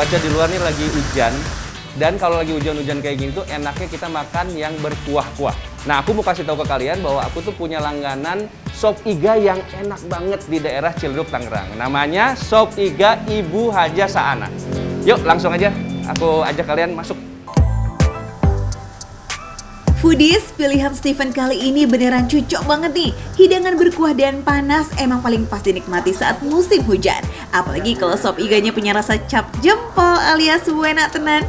cuaca di luar nih lagi hujan. Dan kalau lagi hujan-hujan kayak gini tuh enaknya kita makan yang berkuah-kuah. Nah, aku mau kasih tahu ke kalian bahwa aku tuh punya langganan sop iga yang enak banget di daerah Ciledug, Tangerang. Namanya Sop Iga Ibu Haja Saana. Yuk, langsung aja aku ajak kalian masuk. Foodies, pilihan Steven kali ini beneran cocok banget nih. Hidangan berkuah dan panas emang paling pas dinikmati saat musim hujan. Apalagi kalau sop iganya punya rasa cap jempol alias enak tenan.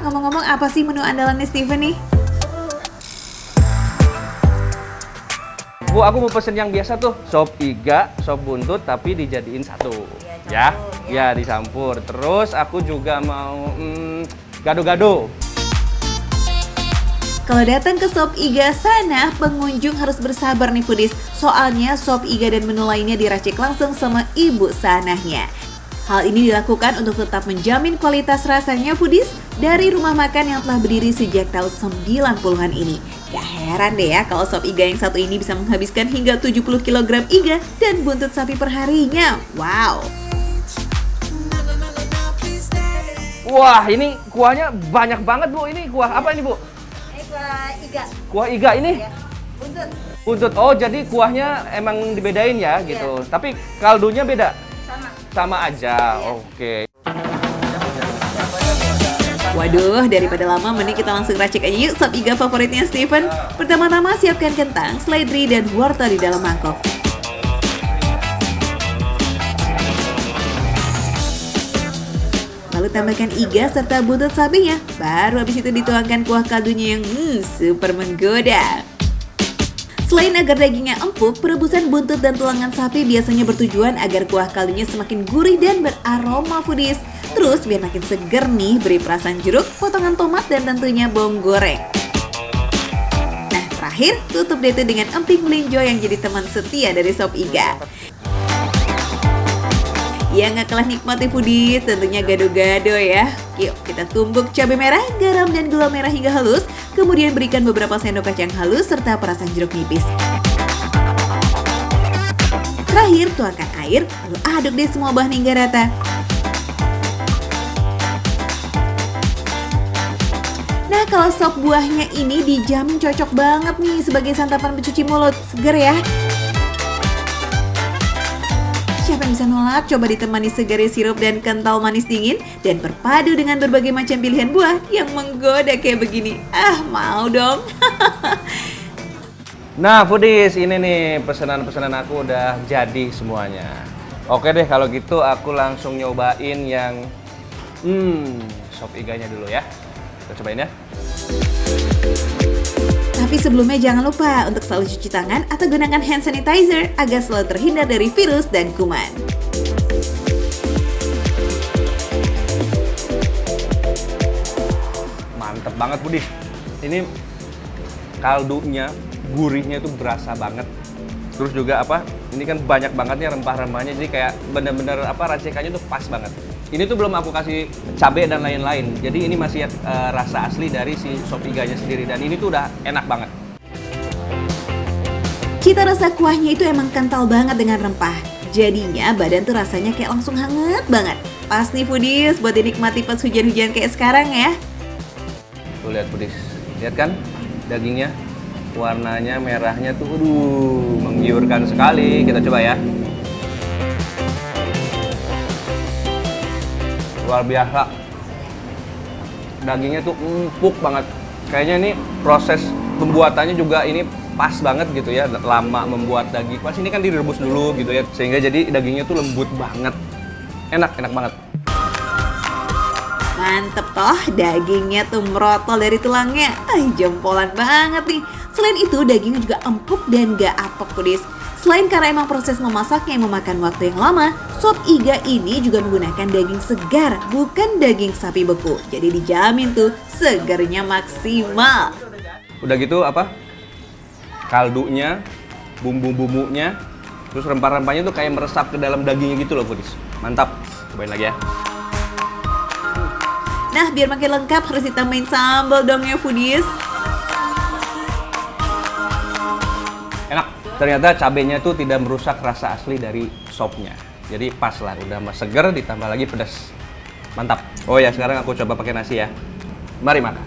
Ngomong-ngomong apa sih menu andalannya Steven nih? Bu, aku mau pesen yang biasa tuh, sop iga, sop buntut tapi dijadiin satu. Ya, dicampur. Terus aku juga mau gado-gado. Kalau datang ke Sop Iga Sana, pengunjung harus bersabar nih foodies. Soalnya sop iga dan menu lainnya diracik langsung sama ibu sanahnya. Hal ini dilakukan untuk tetap menjamin kualitas rasanya foodies dari rumah makan yang telah berdiri sejak tahun 90-an ini. Gak heran deh ya kalau sop iga yang satu ini bisa menghabiskan hingga 70 kg iga dan buntut sapi perharinya. Wow! Wah, ini kuahnya banyak banget, Bu. Ini kuah apa ini, Bu? Kuah iga. Kuah iga ini? Ya. Buntut. Buntut. Oh, jadi kuahnya emang dibedain ya gitu. Tapi kaldunya beda? Sama aja. Iya. Oke. Waduh, daripada lama mending kita langsung racik aja yuk sop iga favoritnya Steven. Pertama-tama siapkan kentang, seledri, dan wortel di dalam mangkok. Lalu tambahkan iga serta buntut sapinya. Baru habis itu dituangkan kuah kaldunya yang super menggoda. Selain agar dagingnya empuk, perebusan buntut dan tulangan sapi biasanya bertujuan agar kuah kaldunya semakin gurih dan beraroma foodies. Terus biar makin seger nih, beri perasan jeruk, potongan tomat, dan tentunya bawang goreng. Nah, terakhir tutup deh dengan emping melinjo yang jadi teman setia dari sop iga. Yang gak kalah nikmati foodies, tentunya gado-gado ya. Yuk kita tumbuk cabai merah, garam, dan gula merah hingga halus. Kemudian berikan beberapa sendok kacang halus serta perasan jeruk nipis. Terakhir tuangkan air, lalu aduk deh semua bahan hingga rata. Nah, kalau sop buahnya ini dijamin cocok banget nih sebagai santapan pencuci mulut. Seger ya. Siapa yang bisa nolak? Coba ditemani segarnya sirup dan kental manis dingin dan berpadu dengan berbagai macam pilihan buah yang menggoda kayak begini. Mau dong. Nah, foodies, ini nih pesanan-pesanan aku udah jadi semuanya. Oke deh, kalau gitu aku langsung nyobain yang sop iganya dulu ya. Kita cobain ya. Tapi sebelumnya jangan lupa untuk selalu cuci tangan atau gunakan hand sanitizer agar selalu terhindar dari virus dan kuman. Mantep banget, Budi. Ini kaldunya, gurihnya itu berasa banget. Terus juga ini kan banyak banget nih rempah-rempahnya, jadi kayak bener-bener racikannya tuh pas banget. Ini tuh belum aku kasih cabai dan lain-lain, jadi ini masih rasa asli dari si sop iganya sendiri, dan ini tuh udah enak banget. Cita rasa kuahnya itu emang kental banget dengan rempah, jadinya badan tuh rasanya kayak langsung hangat banget. Pas nih foodies buat dinikmati pas hujan-hujan kayak sekarang ya. Tuh lihat foodies, lihat kan dagingnya, warnanya merahnya tuh menggiurkan sekali. Kita coba ya. Luar biasa, dagingnya tuh empuk banget. Kayaknya ini proses pembuatannya juga ini pas banget gitu ya, lama membuat daging. Pas ini kan direbus dulu gitu ya, sehingga jadi dagingnya tuh lembut banget, enak banget. Mantep toh, dagingnya tuh merotol dari tulangnya. Jempolan banget nih. Selain itu dagingnya juga empuk dan gak apek foodies. Selain karena emang proses memasaknya yang memakan waktu yang lama, sop iga ini juga menggunakan daging segar, bukan daging sapi beku. Jadi dijamin tuh segarnya maksimal. Udah gitu kaldunya, bumbu-bumbunya, terus rempah-rempahnya tuh kayak meresap ke dalam dagingnya gitu loh, foodies. Mantap. Cobain lagi ya. Nah, biar makin lengkap harus ditambahin sambal dong ya foodies. Enak. Ternyata cabenya tuh tidak merusak rasa asli dari sopnya. Jadi pas lah, udah seger ditambah lagi pedas. Mantap. Oh ya, sekarang aku coba pakai nasi ya. Mari makan.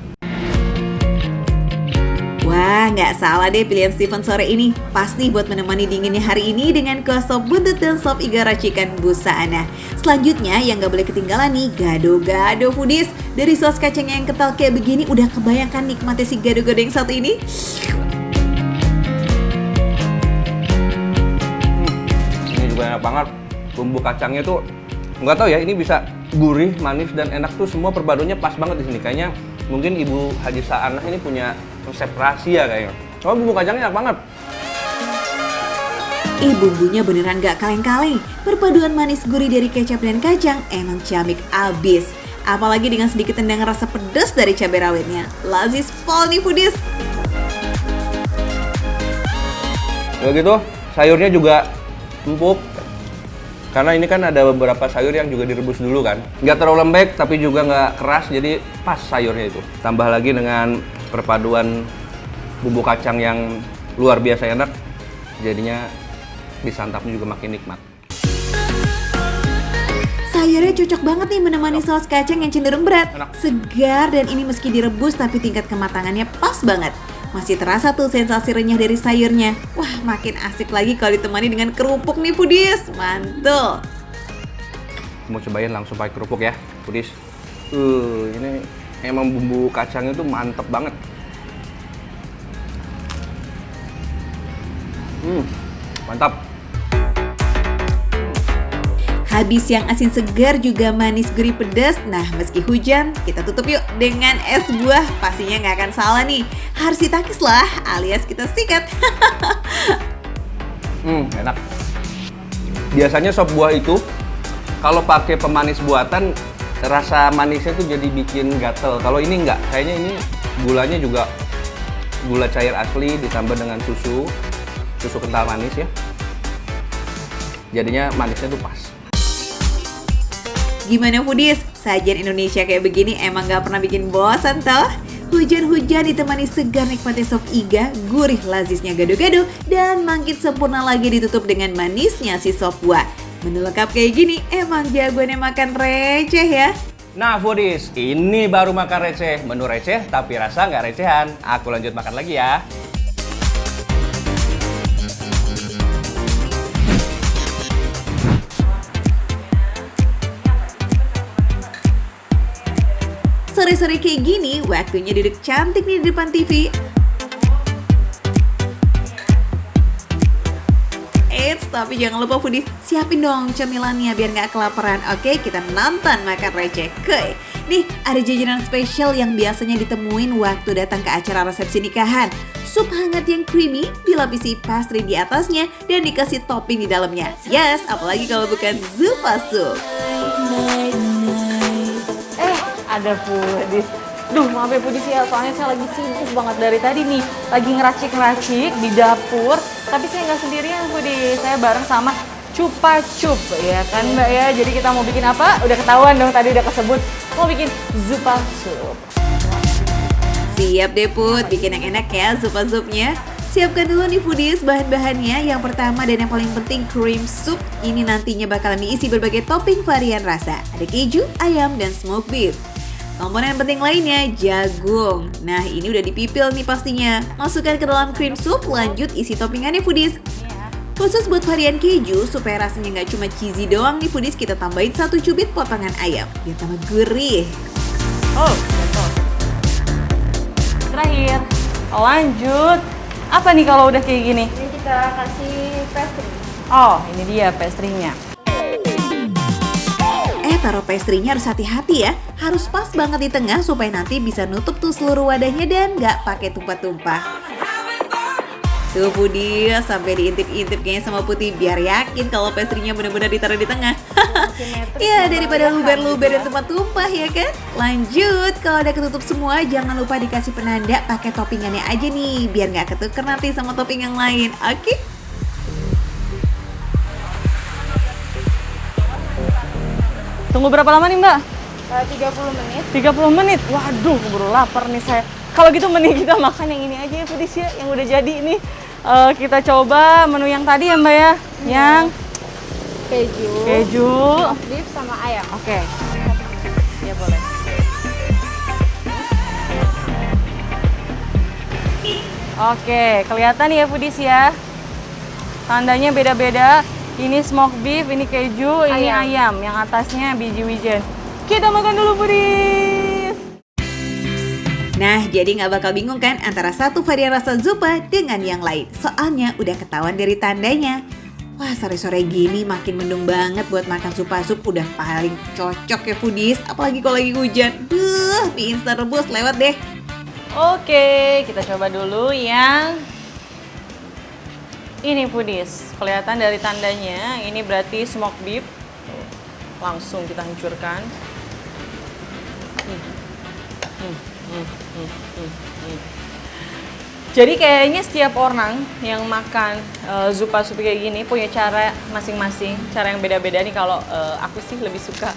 Wah, nggak salah deh pilihan Steven sore ini. Pasti buat menemani dinginnya hari ini dengan kuah sop buntut dan sop iga racikan Bu Saana. Selanjutnya yang nggak boleh ketinggalan nih, gado-gado foodies. Dari saus kacangnya yang kental kayak begini, udah kebayangkan nikmatnya si gado-gado yang satu ini? Ini juga enak banget. Bumbu kacangnya tuh nggak tahu ya, ini bisa gurih, manis dan enak tuh, semua perpaduannya pas banget di sini. Kayaknya mungkin Ibu Haji Saanah ini punya resep rahasia kayaknya. Soalnya bumbu kacangnya enak banget. Bumbunya beneran gak kaleng-kaleng. Perpaduan manis gurih dari kecap dan kacang emang ciamik abis. Apalagi dengan sedikit tendangan rasa pedas dari cabai rawitnya. Lazis pol nih foodies. Udah gitu, sayurnya juga empuk. Karena ini kan ada beberapa sayur yang juga direbus dulu kan. Nggak terlalu lembek, tapi juga nggak keras, jadi pas sayurnya itu. Tambah lagi dengan perpaduan bumbu kacang yang luar biasa enak, jadinya disantapnya juga makin nikmat. Sayurnya cocok banget nih menemani saus kacang yang cenderung berat. Enak. Segar dan ini meski direbus tapi tingkat kematangannya pas banget. Masih terasa tuh sensasi renyah dari sayurnya. Wah, makin asik lagi kalau ditemani dengan kerupuk nih foodies. Mantul. Mau cobain langsung pakai kerupuk ya, foodies. Ini emang bumbu kacangnya tuh mantep banget. Mantap. Habis yang asin segar juga manis gurih pedas. Nah, meski hujan, kita tutup yuk dengan es buah. Pastinya nggak akan salah nih. Harus ditakis lah, alias kita sikat. Enak. Biasanya sop buah itu kalau pakai pemanis buatan, rasa manisnya tuh jadi bikin gatel. Kalau ini enggak, kayaknya ini gulanya juga gula cair asli ditambah dengan susu kental manis ya. Jadinya manisnya tuh pas. Gimana foodies? Sajian Indonesia kayak begini emang gak pernah bikin bosan toh? Hujan-hujan ditemani segar nikmatnya sop iga, gurih lazisnya gado-gado, dan makin sempurna lagi ditutup dengan manisnya si sop buah. Menu lengkap kayak gini emang jagoannya makan receh ya. Nah foodies, ini baru makan receh. Menu receh tapi rasa nggak recehan. Aku lanjut makan lagi ya. Sore-sore kayak gini, waktunya duduk cantik nih di depan TV. Eits, tapi jangan lupa foodies, siapin dong cemilannya biar nggak kelaparan. Oke, kita nonton makan receh. Kuy. Nih, ada jajanan spesial yang biasanya ditemuin waktu datang ke acara resepsi nikahan. Sup hangat yang creamy, dilapisi pastry di atasnya, dan dikasih topping di dalamnya. Yes, apalagi kalau bukan zupa sup. Ada foodies. Duh, maaf ya foodies ya, soalnya saya lagi sibuk banget dari tadi nih. Lagi ngeracik-ngeracik di dapur. Tapi saya nggak sendirian foodies, saya bareng sama Chupa Chup, ya kan Mbak ya. Jadi kita mau bikin apa? Udah ketahuan dong, tadi udah kesebut. Mau bikin zupa sup. Siap deh Put, bikin yang enak ya zupa supnya. Siapkan dulu nih foodies bahan-bahannya. Yang pertama dan yang paling penting cream soup. Ini nantinya bakalan diisi berbagai topping varian rasa. Ada keju, ayam, dan smoked beef. Komponen penting lainnya, jagung. Nah, ini udah dipipil nih pastinya. Masukkan ke dalam cream soup, lanjut isi toppingannya foodies. Khusus buat varian keju, supaya rasanya nggak cuma cheesy doang nih foodies, kita tambahin 1 cubit potongan ayam, biar tambah gurih. Oh, betul. Terakhir, lanjut. Apa nih kalau udah kayak gini? Ini kita kasih pastry. Oh, ini dia pastry-nya. Taruh pastry-nya harus hati-hati ya. Harus pas banget di tengah supaya nanti bisa nutup tuh seluruh wadahnya dan nggak pakai tumpah-tumpah. Tuh foodies, sampai diintip-intip kayaknya sama Putih biar yakin kalau pastry-nya benar-benar ditaruh di tengah. Ya, daripada luber-luber dan tumpah-tumpah ya kan? Lanjut, kalau udah ketutup semua jangan lupa dikasih penanda pakai toppingannya aja nih biar nggak ketuker nanti sama topping yang lain. Oke? Tunggu berapa lama nih Mbak? 30 menit. 30 menit? Waduh, keburu lapar nih saya. Kalau gitu mending kita makan yang ini aja ya foodies ya, yang udah jadi ini. Kita coba menu yang tadi ya Mbak ya. Yang Keju. keju. Beef sama ayam. Oke. Ya boleh. Oke, kelihatan ya foodies ya. Tandanya beda-beda. Ini smoke beef, ini keju, ini ayam. Yang atasnya biji wijen. Kita makan dulu foodies. Nah, jadi nggak bakal bingung kan antara satu varian rasa zupa dengan yang lain. Soalnya udah ketahuan dari tandanya. Wah, sore-sore gini makin mendung banget buat makan zupa sup. Udah paling cocok ya foodies. Apalagi kalau lagi hujan. Mie instan rebus lewat deh. Oke, kita coba dulu yang ini foodies. Kelihatan dari tandanya, ini berarti smoke beef. Langsung kita hancurkan. Jadi kayaknya setiap orang yang makan zupa sup kayak gini punya cara masing-masing, cara yang beda-beda nih. Kalau aku sih lebih suka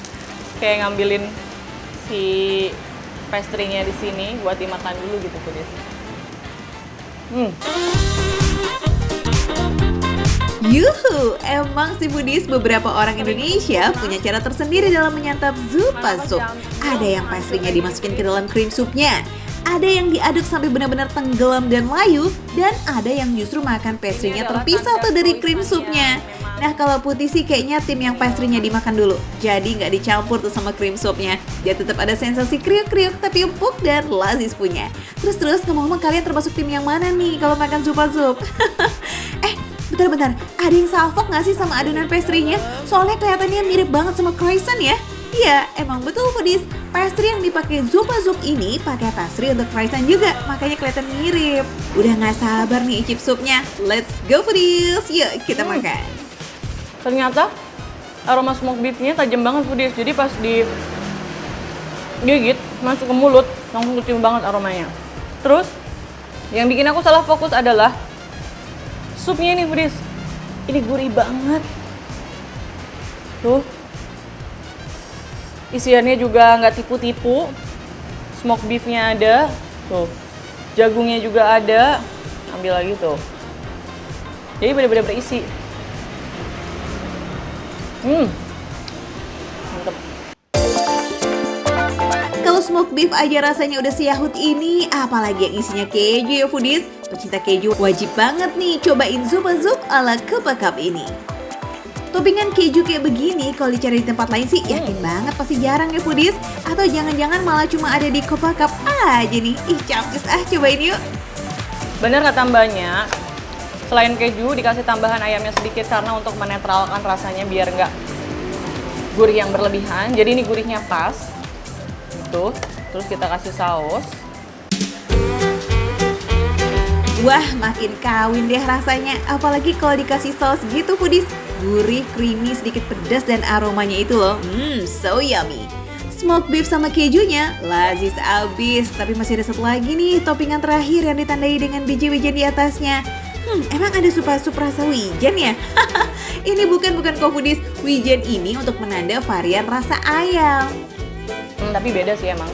kayak ngambilin si pastry-nya di sini buat dimakan dulu gitu foodies. Yuhu, emang sih foodies beberapa orang Indonesia punya cara tersendiri dalam menyantap zupa sup. Ada yang pastry-nya dimasukin ke dalam krim supnya, ada yang diaduk sampai benar-benar tenggelam dan layu, dan ada yang justru makan pastry-nya terpisah tuh dari krim supnya. Nah, kalau Putih sih kayaknya tim yang pastry-nya dimakan dulu, jadi nggak dicampur tuh sama krim supnya. Dia tetap ada sensasi kriuk-kriuk tapi empuk dan lazis punya. Terus ngomong-ngomong, kalian termasuk tim yang mana nih kalau makan zupa sup? Bentar, ada yang salfok nggak sih sama adonan pastry-nya? Soalnya kelihatannya mirip banget sama croissant ya. Iya, emang betul foodies. Pastry yang dipakai zupa sup ini pakai pastry untuk croissant juga, makanya kelihatan mirip. Udah nggak sabar nih icip supnya. Let's go foodies, yuk kita makan. Ternyata aroma smoke beef-nya tajam banget foodies. Jadi pas di gigit masuk ke mulut langsung kecium banget aromanya. Terus yang bikin aku salah fokus adalah supnya ini foodies. Ini gurih banget. Tuh. Isiannya juga nggak tipu-tipu. Smoke beef-nya ada. Tuh. Jagungnya juga ada. Ambil lagi tuh. Jadi benar-benar berisi. Mantep. Kalau smoke beef aja rasanya udah seyahut ini, apalagi yang isinya keju ya foodies. Pecinta keju wajib banget nih cobain zupa sup ala Copa Cup ini. Toppingan keju kayak begini kalau dicari di tempat lain sih yakin banget pasti jarang ya foodies. Atau jangan-jangan malah cuma ada di Copa Cup aja nih. Ih capcus cobain yuk. Bener kata mbaknya, selain keju dikasih tambahan ayamnya sedikit karena untuk menetralkan rasanya biar nggak gurih yang berlebihan. Jadi ini gurihnya pas. Tuh, terus kita kasih saus. Wah, makin kawin deh rasanya. Apalagi kalau dikasih saus gitu foodies. Gurih, creamy, sedikit pedas dan aromanya itu loh. So yummy. Smoke beef sama kejunya lazis abis. Tapi masih ada satu lagi nih toppingan terakhir yang ditandai dengan biji wijen di atasnya. Emang ada zupa sup rasa wijen ya? Ini bukan foodies. Wijen ini untuk menanda varian rasa ayam. Tapi beda sih emang.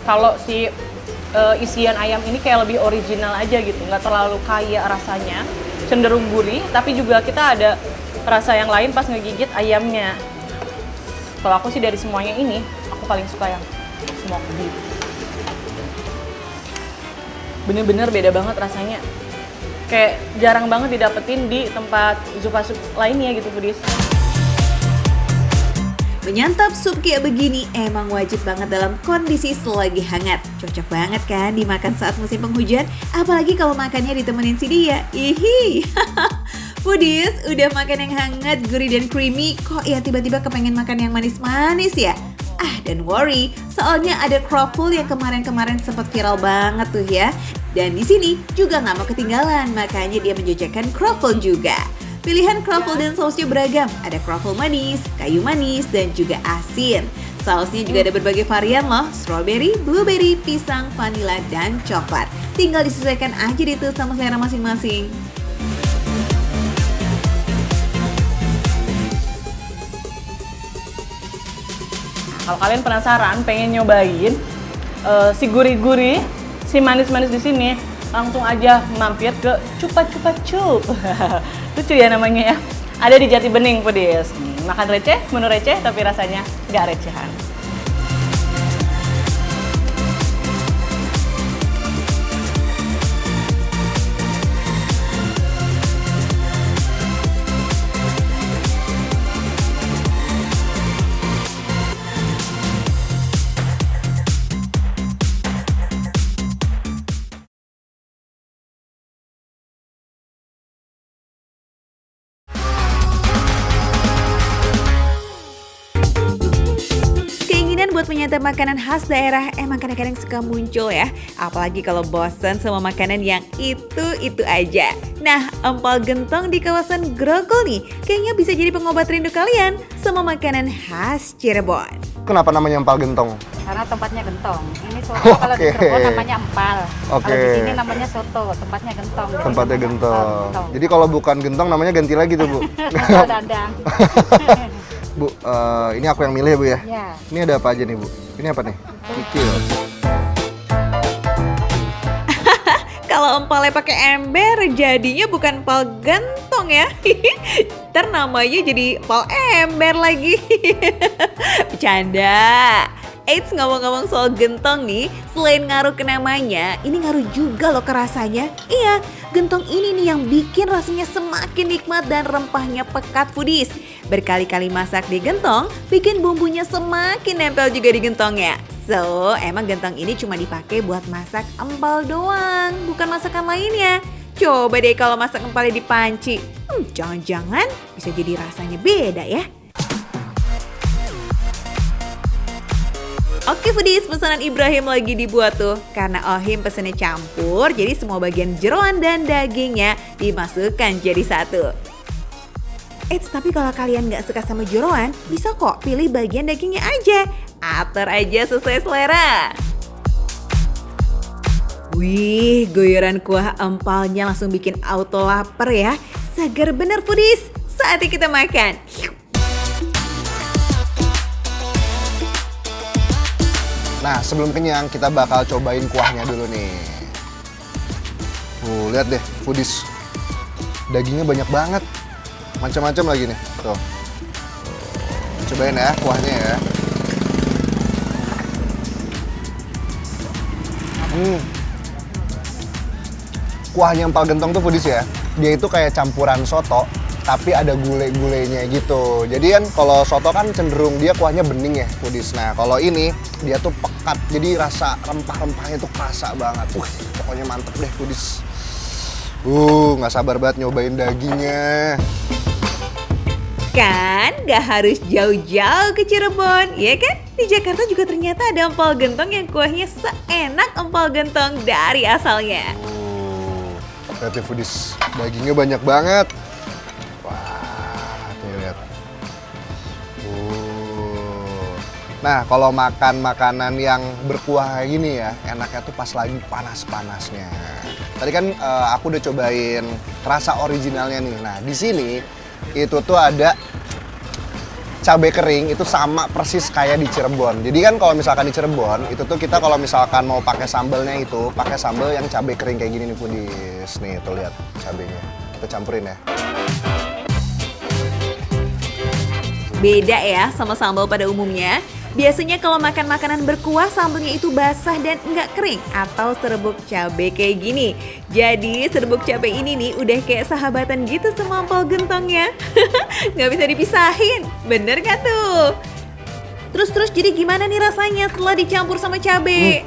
Kalau si isian ayam ini kayak lebih original aja gitu, nggak terlalu kaya rasanya, cenderung gurih, tapi juga kita ada rasa yang lain pas ngegigit ayamnya. Kalau aku sih dari semuanya ini, aku paling suka yang smoke beef. Bener-bener beda banget rasanya. Kayak jarang banget didapetin di tempat zupa sup lainnya gitu foodies. Menyantap sup kayak begini emang wajib banget dalam kondisi selagi hangat. Cocok banget kan dimakan saat musim penghujan, apalagi kalau makannya ditemenin si dia. Ihi. Foodies, udah makan yang hangat, gurih dan creamy, kok ya tiba-tiba kepengen makan yang manis-manis ya? Don't worry, soalnya ada croffle yang kemarin-kemarin sempat viral banget tuh ya. Dan di sini juga nggak mau ketinggalan, makanya dia menjajakan croffle juga. Pilihan croffle dan sausnya beragam, ada croffle manis, kayu manis, dan juga asin. Sausnya juga ada berbagai varian loh, strawberry, blueberry, pisang, vanila, dan coklat. Tinggal disesuaikan aja deh tuh sama selera masing-masing. Kalau kalian penasaran, pengen nyobain si gurih-gurih, si manis-manis di sini, langsung aja mampir ke Cupa Cupa Cup. Lucu ya namanya ya. Ada di Jati Bening foodies. Makan receh, menu receh tapi rasanya nggak recehan. buat menyantap makanan khas daerah emang kadang-kadang suka muncul ya. Apalagi kalau bosan sama makanan yang itu aja. Nah, empal gentong di kawasan Grogol nih kayaknya bisa jadi pengobat rindu kalian sama makanan khas Cirebon. Kenapa namanya empal gentong? Karena tempatnya gentong. Ini soto kalau di Cirebon namanya empal. Oke. Kalau di sini namanya soto, tempatnya gentong. Di sini Tempatnya namanya gentong. gentong. Jadi kalau bukan gentong namanya ganti lagi tuh, Bu. Empal dadang. Bu, ini aku yang milih ya, Bu ya. Ya. Ini ada apa aja nih, Bu? Ini apa nih? Kikil. Kalau empalnya pakai ember jadinya bukan empal gentong ya. Ntar namanya jadi empal ember lagi. Bercanda. Eits, ngomong-ngomong soal gentong nih, selain ngaruh ke namanya, ini ngaruh juga loh ke rasanya. Iya, gentong ini nih yang bikin rasanya semakin nikmat dan rempahnya pekat foodies. Berkali-kali masak di gentong, bikin bumbunya semakin nempel juga di gentongnya. So, emang gentong ini cuma dipakai buat masak empal doang, bukan masakan lainnya. Coba deh kalau masak empalnya di panci. Jangan-jangan bisa jadi rasanya beda ya. Oke foodies, pesanan Ibrahim lagi dibuat tuh. Karena Ohim pesennya campur, jadi semua bagian jeroan dan dagingnya dimasukkan jadi satu. Eits, tapi kalau kalian nggak suka sama jeroan, bisa kok pilih bagian dagingnya aja. Atur aja sesuai selera. Wih, goyoran kuah empalnya langsung bikin auto lapar ya. Segar bener foodies, saatnya kita makan. Nah, sebelum kenyang kita bakal cobain kuahnya dulu nih. Lihat deh, foodies. Dagingnya banyak banget. Macam-macam lagi nih. Tuh. Cobain ya kuahnya ya. Kuahnya empal gentong tuh foodies ya. Dia itu kayak campuran soto, tapi ada gulai-gulainya gitu. Jadi kan kalau soto kan cenderung dia kuahnya bening ya foodies. Nah kalau ini dia tuh pekat, jadi rasa rempah-rempahnya tuh kerasa banget. Pokoknya mantep deh foodies. Nggak sabar banget nyobain dagingnya. Kan gak harus jauh-jauh ke Cirebon, ya kan? Di Jakarta juga ternyata ada empal gentong yang kuahnya seenak empal gentong dari asalnya. Lihat ya foodies, dagingnya banyak banget. Wah, tuh lihat. Nah, kalau makan makanan yang berkuah kayak gini ya, enaknya tuh pas lagi panas-panasnya. Tadi kan aku udah cobain rasa originalnya nih. Nah, di sini itu tuh ada cabai kering, itu sama persis kayak di Cirebon. Jadi kan kalau misalkan di Cirebon, itu tuh kita kalau misalkan mau pakai sambelnya itu, pakai sambel yang cabai kering kayak gini nih foodies. Nih, tuh lihat cabainya. Kita campurin ya. Beda ya sama sambal pada umumnya. Biasanya kalau makan makanan berkuah sambalnya itu basah dan nggak kering atau serbuk cabai kayak gini. Jadi serbuk cabai ini nih udah kayak sahabatan gitu sama empal gentongnya. Nggak bisa dipisahin, bener gak tuh? Terus jadi gimana nih rasanya setelah dicampur sama cabai?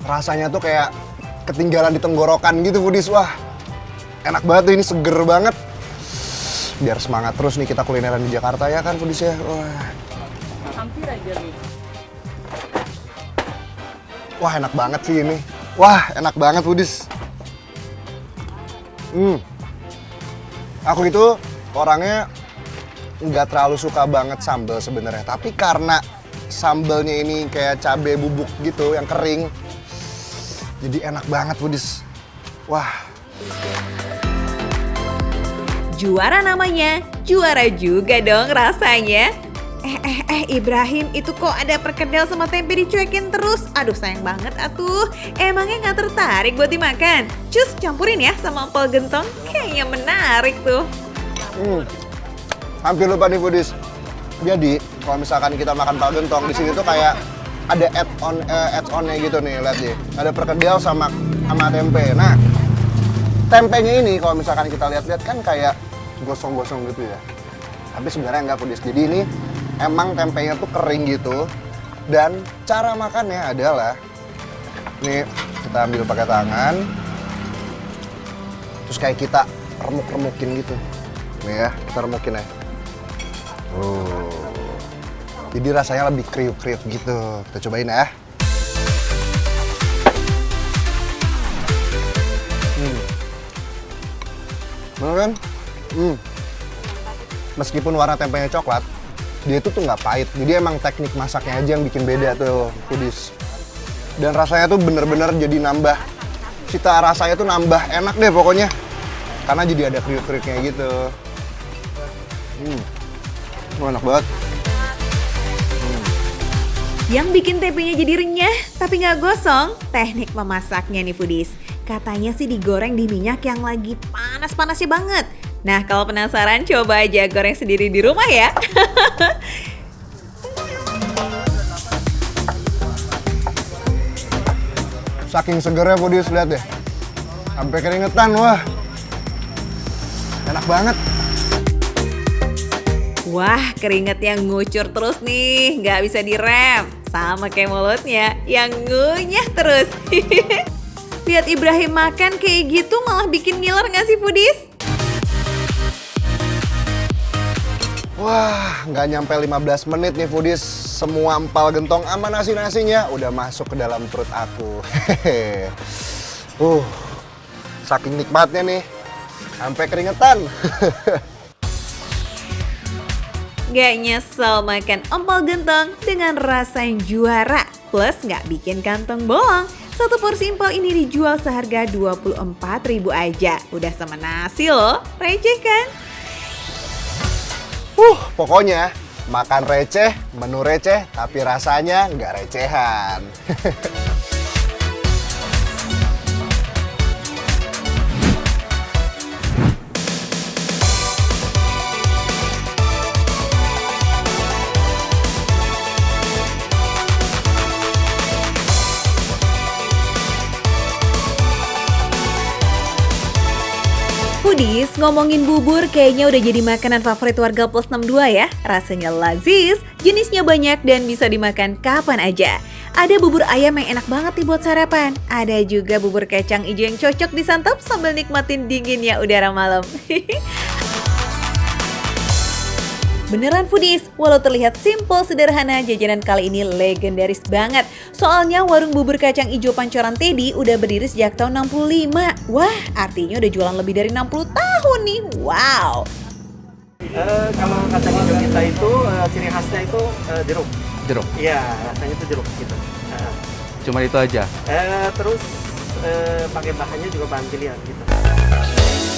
Rasanya tuh kayak ketinggalan di tenggorokan gitu foodies. Wah, enak banget tuh, ini seger banget. Biar semangat terus nih kita kulineran di Jakarta ya kan foodies ya. Hampir aja nih. Wah, enak banget sih ini. Wah, enak banget foodies. Aku itu orangnya nggak terlalu suka banget sambal sebenarnya. Tapi karena sambalnya ini kayak cabai bubuk gitu yang kering, jadi enak banget foodies. Wah. Juara namanya, juara juga dong rasanya. Ibrahim, itu kok ada perkedel sama tempe dicuekin terus? Aduh sayang banget atuh. Emangnya nggak tertarik buat dimakan? Cus, campurin ya sama empal gentong. Kayaknya menarik tuh. Hampir lupa nih foodies. Jadi kalau misalkan kita makan empal gentong di sini tuh kayak ada add-on-nya gitu nih, lihat deh. Ada perkedel sama tempe. Nah, tempenya ini kalau misalkan kita lihat-lihat kan kayak gosong-gosong gitu ya. Tapi sebenarnya enggak foodies. Jadi ini emang tempenya tuh kering gitu. Dan cara makannya adalah nih kita ambil pakai tangan. Terus kayak kita remuk-remukin gitu. Nih ya, kita remukin ya. Jadi rasanya lebih kriuk-kriuk gitu. Kita cobain ya. Bener kan? Meskipun warna tempenya coklat, dia itu tuh nggak pahit. Jadi emang teknik masaknya aja yang bikin beda tuh, foodies. Dan rasanya tuh bener-bener jadi nambah, cita rasanya tuh nambah enak deh pokoknya. Karena jadi ada kriuk-kriuknya gitu. Enak banget. Yang bikin tempenya jadi renyah tapi nggak gosong, teknik memasaknya nih foodies. Katanya sih digoreng di minyak yang lagi panas-panasnya banget. Nah kalau penasaran coba aja goreng sendiri di rumah ya. Saking segernya foodies, lihat deh. Sampai keringetan, wah. Enak banget. Wah, keringet yang ngucur terus nih, nggak bisa direm. Sama kayak mulutnya, yang ngunyah terus. Lihat Ibrahim makan kayak gitu malah bikin ngiler nggak sih foodies? Wah, nggak nyampe 15 menit nih foodies. Semua empal gentong sama nasi-nasinya udah masuk ke dalam perut aku. Saking nikmatnya nih, sampai keringetan. Gak nyesel makan empal gentong dengan rasa yang juara. Plus nggak bikin kantong bolong. Satu porsi empal ini dijual seharga 24.000 aja. Udah sama nasi loh, receh kan? Pokoknya makan receh, menu receh, tapi rasanya nggak recehan. Foodies, ngomongin bubur kayaknya udah jadi makanan favorit warga Plus 62 ya. Rasanya lazis, jenisnya banyak dan bisa dimakan kapan aja. Ada bubur ayam yang enak banget nih buat sarapan. Ada juga bubur kacang hijau yang cocok disantap sambil nikmatin dinginnya udara malam. Beneran foodies, walau terlihat simple sederhana, jajanan kali ini legendaris banget. Soalnya warung bubur kacang hijau Pancoran Teddy udah berdiri sejak tahun 65. Wah, artinya udah jualan lebih dari 60 tahun nih. Wow. Kalau kacang hijau kita itu ciri khasnya itu jeruk. Jeruk. Iya, rasanya itu jeruk gitu. Cuma itu aja. Terus pakai bahannya juga bahan pilihan gitu.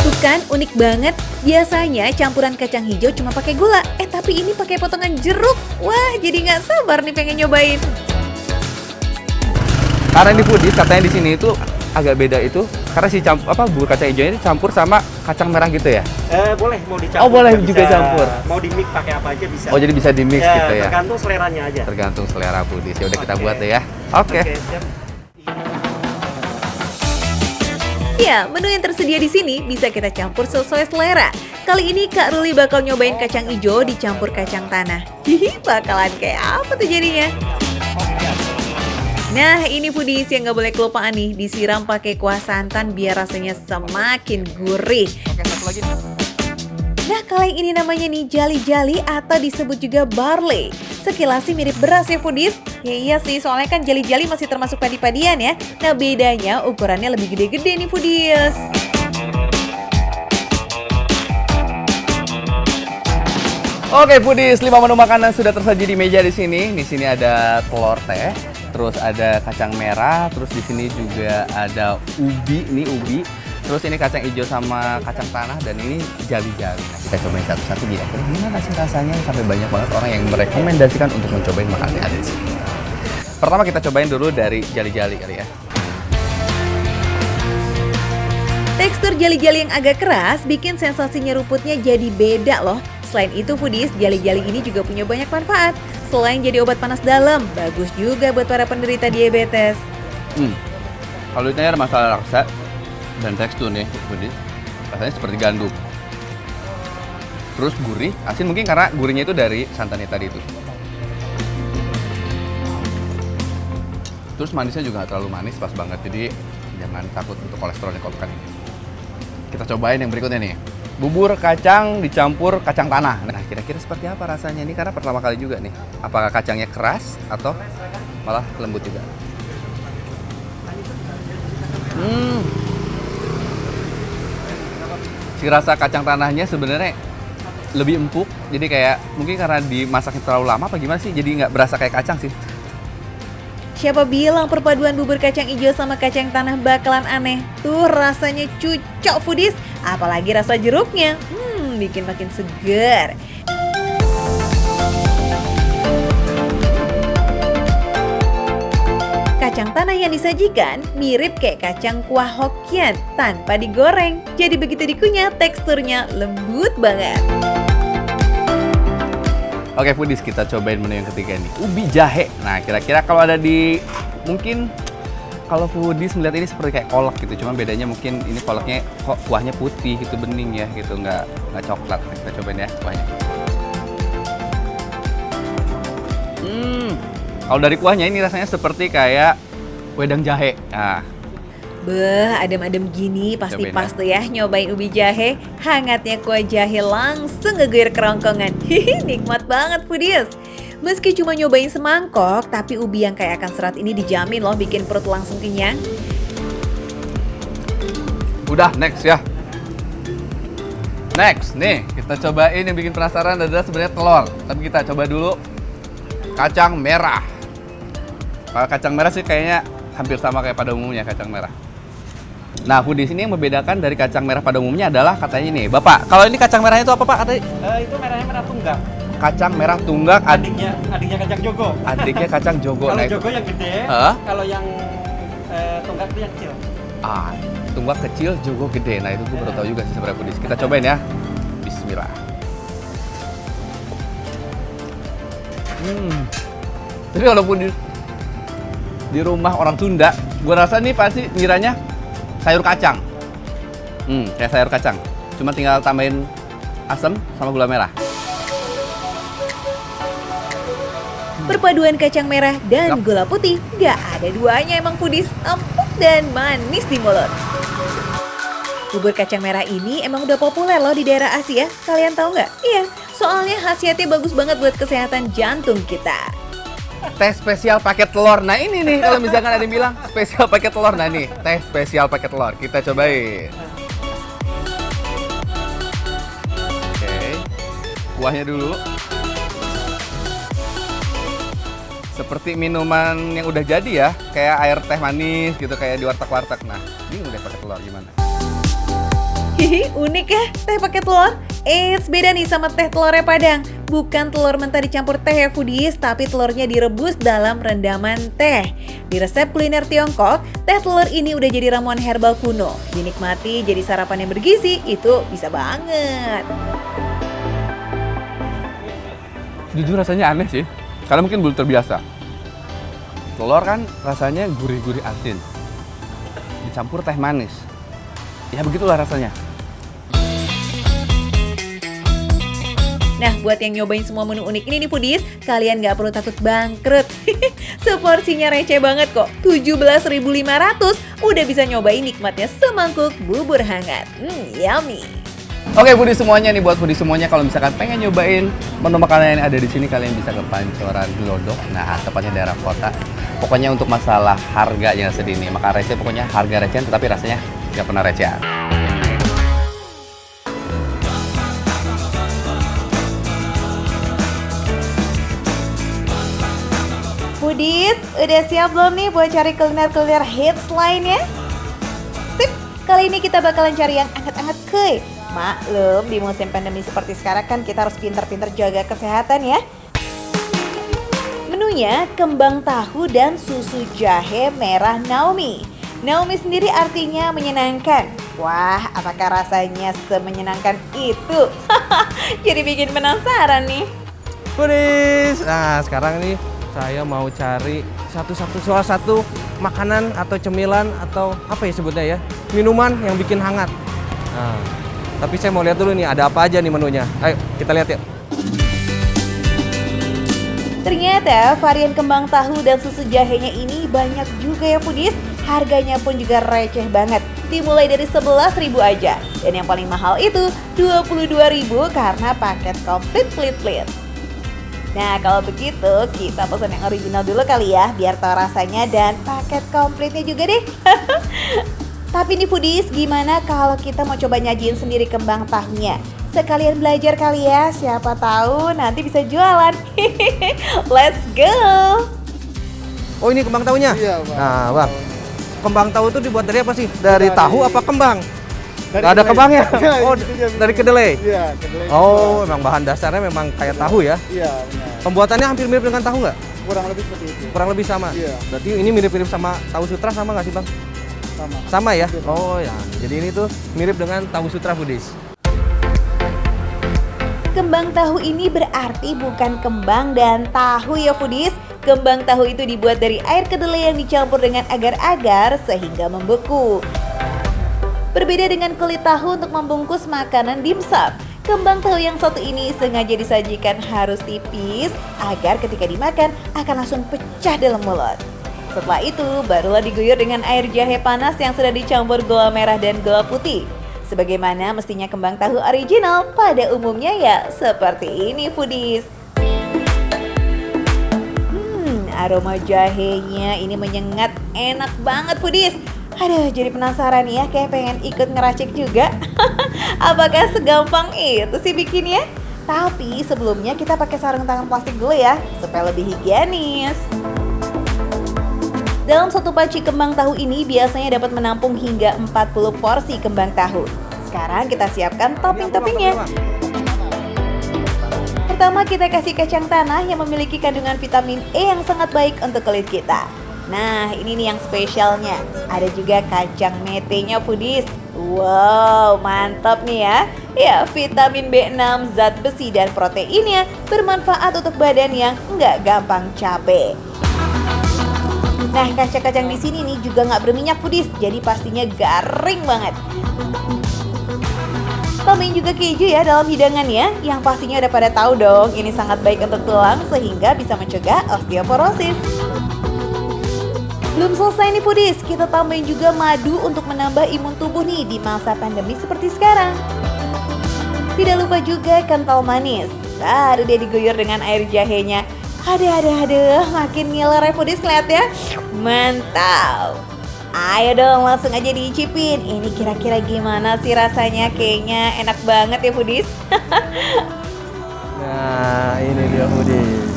Tuh kan unik banget. Biasanya campuran kacang hijau cuma pakai gula. Tapi ini pakai potongan jeruk. Wah, jadi nggak sabar nih pengen nyobain. Karena di foodies katanya di sini itu agak beda itu karena si bubur kacang hijau ini campur sama kacang merah gitu ya. Boleh mau dicampur. Oh, boleh bisa, juga campur. Mau di mix pakai apa aja bisa. Oh, jadi bisa di mix gitu ya. Tergantung seleranya aja. Tergantung selera foodies. Ya udah kita Oke. buat deh ya. Oke. Siap. Ya, menu yang tersedia di sini bisa kita campur sesuai selera. Kali ini Kak Ruli bakal nyobain kacang hijau dicampur kacang tanah. Hihi, bakalan kayak apa tuh jadinya? Nah, ini foodies yang nggak boleh kelupaan nih, disiram pakai kuah santan biar rasanya semakin gurih. Oke, satu lagi nih. Nah, kalau yang ini namanya nih jali-jali atau disebut juga barley. Sekilas sih mirip beras ya foodies. Ya iya sih, soalnya kan jali-jali masih termasuk padi-padian ya. Nah, bedanya ukurannya lebih gede-gede nih foodies. Oke, foodies, 5 menu makanan sudah tersaji di meja di sini. Di sini ada telur teh, terus ada kacang merah, terus di sini juga ada ubi, ini ubi. Terus ini kacang hijau sama kacang tanah dan ini jali-jali. Nah, kita cobain satu-satu dia. Gimana sih rasanya? Sampai banyak banget orang yang merekomendasikan untuk mencobain makanan yang ada di sini. Pertama kita cobain dulu dari jali-jali kali ya. Tekstur jali-jali yang agak keras bikin sensasi nyeruputnya jadi beda loh. Selain itu foodies, jali-jali ini juga punya banyak manfaat. Selain jadi obat panas dalam, bagus juga buat para penderita diabetes. Kalau ditanya ada masalah rasa dan tekstur nih, foodies, rasanya seperti gandum. Terus gurih, asin mungkin karena gurihnya itu dari santannya tadi itu. Terus manisnya juga nggak terlalu manis, pas banget. Jadi jangan takut untuk kolesterol yang kau tekan ini. Kita cobain yang berikutnya nih. Bubur kacang dicampur kacang tanah. Nah, kira-kira seperti apa rasanya ini? Karena pertama kali juga nih. Apakah kacangnya keras atau malah lembut juga? Si rasa kacang tanahnya sebenarnya lebih empuk. Jadi kayak mungkin karena dimasaknya terlalu lama apa gimana sih? Jadi nggak berasa kayak kacang sih. Siapa bilang perpaduan bubur kacang hijau sama kacang tanah bakalan aneh? Tuh rasanya cucok foodies, apalagi rasa jeruknya. Bikin makin seger. Kacang tanah yang disajikan mirip kayak kacang kuah Hokkien tanpa digoreng. Jadi begitu dikunyah teksturnya lembut banget. Oke foodies, kita cobain menu yang ketiga nih, ubi jahe. Nah kira-kira kalau ada di, mungkin kalau foodies melihat ini seperti kayak kolak gitu, cuma bedanya mungkin ini kolaknya kok kuahnya putih gitu, bening ya gitu, nggak coklat. Nah, kita cobain ya kuahnya. Kalau dari kuahnya ini rasanya seperti kayak wedang jahe. Nah, Beh, adem-adem gini pasti Cobain pas tuh ya nyobain ubi jahe. Hangatnya kuah jahe langsung ngeguyur kerongkongan. Hihi, nikmat banget foodies. Meski cuma nyobain semangkok, tapi ubi yang kaya akan serat ini dijamin loh bikin perut langsung kenyang. udah next ya. Next nih, kita cobain yang bikin penasaran adalah sebenarnya telur. Tapi kita coba dulu kacang merah. Kalau kacang merah sih kayaknya hampir sama kayak pada umumnya kacang merah. Nah, food di sini yang membedakan dari kacang merah pada umumnya adalah katanya ini, Bapak. Kalau ini kacang merahnya itu apa Pak? Katanya Itu merahnya merah tunggak. kacang merah tunggak, Adiknya kacang jogo. adiknya kacang jogo. Kalau Nah, itu- jogo yang gede, Hah? kalau yang tunggak itu yang kecil. tunggak kecil, jogo gede. Nah, itu gue baru tahu juga sih sebenarnya foodies. Kita cobain ya. Bismillah. Tapi kalau foodies di rumah orang Sunda, gue rasa nih pasti ngiranya sayur kacang. Kayak sayur kacang. Cuma tinggal tambahin asam sama gula merah. Perpaduan kacang merah dan Yap. gula putih, gak ada duanya emang foodies, empuk dan manis di mulut. Bubur kacang merah ini emang udah populer loh di daerah Asia, kalian tahu nggak? Iya, soalnya khasiatnya bagus banget buat kesehatan jantung kita. Teh spesial pakai telur. Nah ini nih kalau misalkan ada yang bilang spesial pakai telur. Nah nih teh spesial pakai telur. Kita cobain. Oke, kuahnya dulu. Seperti minuman yang udah jadi ya, kayak air teh manis gitu, kayak di warteg-warteg. Nah, ini udah pakai telur gimana? Hihi, unik ya teh pakai telur. Eits, beda nih sama teh telurnya Padang. Bukan telur mentah dicampur teh ya foodies, tapi telurnya direbus dalam rendaman teh. Di resep kuliner Tiongkok, teh telur ini udah jadi ramuan herbal kuno. Dinikmati jadi sarapan yang bergizi, itu bisa banget. Jujur rasanya aneh sih, karena mungkin belum terbiasa. Telur kan rasanya gurih-gurih asin, dicampur teh manis. Ya begitulah rasanya. Nah, buat yang nyobain semua menu unik ini nih foodies, kalian gak perlu takut bangkrut. Seporsinya receh banget kok, 17.500 udah bisa nyobain nikmatnya semangkuk bubur hangat. Yummy. Oke foodies semuanya nih, buat foodies semuanya kalau misalkan pengen nyobain menu makanan yang ada di sini, kalian bisa ke Pancoran Glodok. Nah, tepatnya daerah kota. Pokoknya untuk masalah harga jangan sedih nih. Makan receh pokoknya harga recehan, tetapi rasanya nggak pernah recehan. Foodies, udah siap belum nih buat cari kuliner-kuliner hits lainnya? Sip, kali ini kita bakalan cari yang anget-anget kuy. Maklum, di musim pandemi seperti sekarang kan kita harus pinter-pinter jaga kesehatan ya. Menunya kembang tahu dan susu jahe merah Naomi. Naomi sendiri artinya menyenangkan. Wah, apakah rasanya semenyenangkan itu? Jadi bikin penasaran nih. Foodies, nah sekarang nih saya mau cari salah satu makanan atau cemilan atau apa ya sebutnya ya, minuman yang bikin hangat. Nah, tapi saya mau lihat dulu nih ada apa aja nih menunya. Ayo kita lihat yuk. Ternyata varian kembang tahu dan susu jahenya ini banyak juga ya foodies. Harganya pun juga receh banget, dimulai dari 11.000 aja. Dan yang paling mahal itu 22.000 karena paket komplit plit-plit. Nah kalau begitu kita pesan yang original dulu kali ya, biar tahu rasanya dan paket komplitnya juga deh. Tapi nih foodies, gimana kalau kita mau coba nyajiin sendiri kembang tahunya? Sekalian belajar kali ya, siapa tahu nanti bisa jualan. Let's go! Oh ini kembang tahunya? Iya, Bang. Nah Bang, kembang tahu itu dibuat dari apa sih? Dari Dari- tahu apa kembang? Dari Nggak ada kedelai. kembangnya? Iya, Oh itu dia dari kedelai? Iya, kedelai. Oh memang bahan dasarnya memang kayak tahu ya? Iya, benar. Pembuatannya hampir mirip dengan tahu nggak? Kurang lebih seperti itu. Kurang lebih sama? Iya. Berarti ini mirip-mirip sama tahu sutra sama nggak sih Bang? Sama. Sama ya? Iya. Oh ya, jadi ini tuh mirip dengan tahu sutra foodies. Kembang tahu ini berarti bukan kembang dan tahu ya foodies. Kembang tahu itu dibuat dari air kedelai yang dicampur dengan agar-agar sehingga membeku. Berbeda dengan kulit tahu untuk membungkus makanan dimsum, kembang tahu yang satu ini sengaja disajikan harus tipis agar ketika dimakan akan langsung pecah dalam mulut. Setelah itu barulah diguyur dengan air jahe panas yang sudah dicampur gula merah dan gula putih. Sebagaimana mestinya kembang tahu original pada umumnya ya seperti ini foodies. Aroma jahenya ini menyengat, enak banget foodies. Aduh, jadi penasaran ya, kayak pengen ikut ngeracik juga. Apakah segampang itu sih bikinnya? Tapi sebelumnya kita pakai sarung tangan plastik dulu ya, supaya lebih higienis. Dalam satu panci kembang tahu ini biasanya dapat menampung hingga 40 porsi kembang tahu. Sekarang kita siapkan topping-toppingnya. Pertama kita kasih kacang tanah yang memiliki kandungan vitamin E yang sangat baik untuk kulit kita. Nah ini nih yang spesialnya, ada juga kacang metenya foodies. Wow mantap nih ya. Ya vitamin B6, zat besi dan proteinnya bermanfaat untuk badan yang nggak gampang capek. Nah kacang-kacang di sini nih juga nggak berminyak foodies, jadi pastinya garing banget. Tambahin juga keju ya dalam hidangannya, yang pastinya udah pada tahu dong ini sangat baik untuk tulang sehingga bisa mencegah osteoporosis. Belum selesai nih foodies, kita tambahin juga madu untuk menambah imun tubuh nih di masa pandemi seperti sekarang. Tidak lupa juga kental manis, baru dia diguyur dengan air jahenya. Aduh, makin ngiler ya foodies ngeliat ya. Mantap. Ayo dong langsung aja diicipin. Ini kira-kira gimana sih rasanya? Kayaknya enak banget ya foodies. Nah ini dia foodies.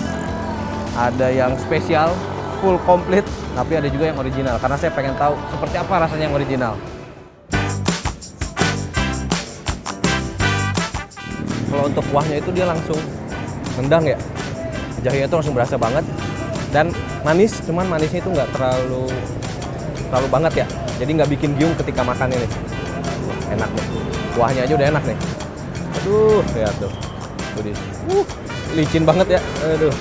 Ada yang spesial, full komplit, tapi ada juga yang original. Karena saya pengen tahu seperti apa rasanya yang original. Kalau untuk kuahnya itu dia langsung nendang ya. Jahenya itu langsung berasa banget. Dan manis, cuman manisnya itu nggak terlalu banget ya, jadi nggak bikin giung ketika makan ini. Enak nih, kuahnya aja udah enak nih. Aduh, lihat tuh, licin banget ya. Aduh.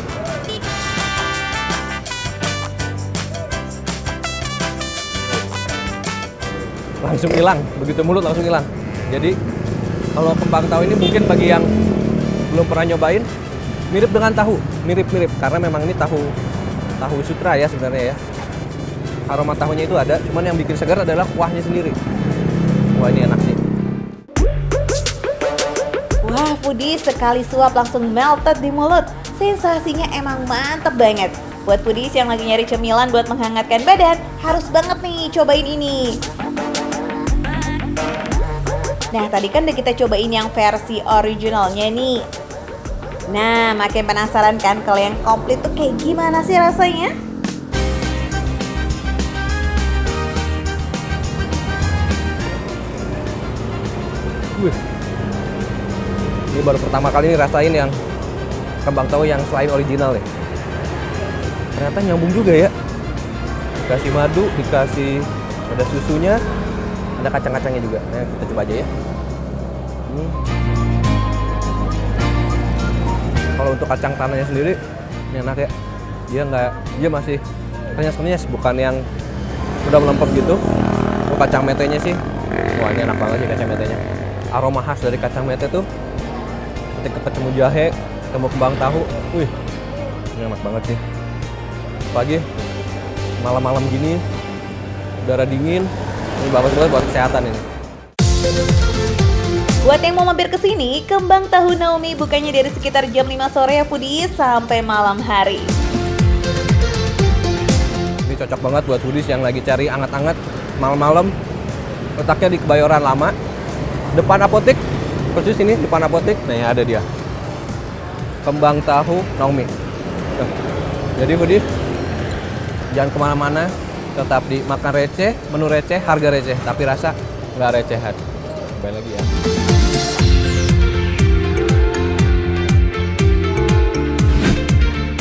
Langsung hilang, begitu mulut langsung hilang. Jadi kalau kembang tahu ini mungkin bagi yang belum pernah nyobain, mirip dengan tahu, mirip-mirip karena memang ini tahu sutra ya sebenarnya ya. Aroma tahunya itu ada, cuman yang bikin segar adalah kuahnya sendiri. Wah ini enak sih. Wah foodies, sekali suap langsung melted di mulut. Sensasinya emang mantep banget. Buat foodies yang lagi nyari cemilan buat menghangatkan badan, harus banget nih cobain ini. Nah tadi kan udah kita cobain yang versi originalnya nih. Nah makin penasaran kan kalau yang komplit tuh kayak gimana sih rasanya? Wih. Ini baru pertama kali nih rasain yang kembang tahu yang selain original nih. Ternyata nyambung juga ya. Dikasih madu, dikasih ada susunya, ada kacang-kacangnya juga. Nah, kita coba aja ya. Kalau untuk kacang tanahnya sendiri, ini enak ya. Dia masih renyes-renyes, bukan yang udah melempem gitu. Untuk kacang metenya sih, wah ini enak banget sih kacang metenya. Aroma khas dari kacang mete tuh ketika ketemu jahe, ketemu kembang tahu, wih ini enak banget sih. Pagi malam-malam gini udara dingin. Ini bagus banget buat kesehatan ini. Buat yang mau mampir ke sini, Kembang Tahu Naomi bukanya dari sekitar jam 5 sore ya foodies sampai malam hari. Ini cocok banget buat foodies yang lagi cari anget-anget malam-malam. Letaknya di Kebayoran Lama, depan apotek, persis ini depan apotek. Nah, ada dia. Kembang Tahu Naomi. Tuh. Jadi foodies, jangan kemana-mana, tetap di makan receh, menu receh, harga receh, tapi rasa nggak recehan. Kembali lagi ya.